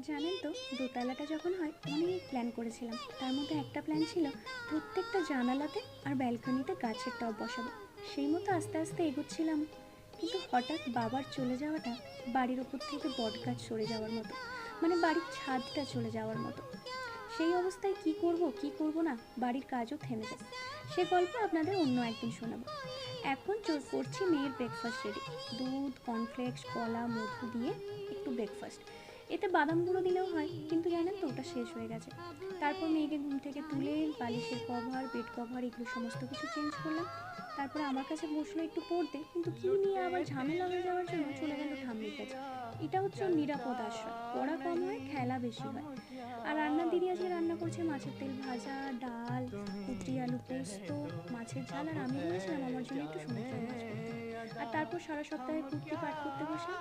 জানেন তো, দোতলাটা যখন হয় অনেক প্ল্যান করেছিলাম। তার মধ্যে একটা প্ল্যান ছিল প্রত্যেকটা জানালাতে আর ব্যালকনিতে গাছের টব বসাবো। সেই মতো আস্তে আস্তে এগোচ্ছিলাম, কিন্তু হঠাৎ বাবার চলে যাওয়াটা বাড়ির ওপর থেকে বট গাছ সরে যাওয়ার মতো, মানে বাড়ির ছাদটা চলে যাওয়ার মতো। সেই অবস্থায় কি করব কি করব না, বাড়ির কাজও থেমে যায়। সে গল্প আপনাদের অন্য একদিন শোনাবো। এখন করছি মেয়ের ব্রেকফাস্ট রেডি। দুধ, কর্নফ্লেক্স, কলা, মধু দিয়ে একটু ব্রেকফাস্ট। এতে বাদাম গুঁড়ো দিলেও হয়, কিন্তু জানেন তো ওটা শেষ হয়ে গেছে। তারপর মেয়েকে ঘুম থেকে তুলে বালিশের কভার, বেড কভার এগুলো সমস্ত কিছু চেঞ্জ করলাম। তারপরে আমার কাছে বসলো একটু পড়তে, কিন্তু কি নিয়ে আবার ঝামেলা হয়ে যাওয়ার জন্য চলে গেল ঠাম্মির কাছে। এটা হচ্ছে ওর নিরাপদ আশ্রয়, পড়া কম হয়, খেলা বেশি হয়। আর রান্নার দিদি আজকে রান্না করছে মাছের তেল ভাজা, ডাল, কুটরি আলু পোস্ত, মাছের ঝাল, আর আমি বলেছিলাম আমার জন্য একটু সমুদ্রের মাছ করতে। আর তারপর সারা সপ্তাহে কুর্তি পাঠ করতে বসলাম।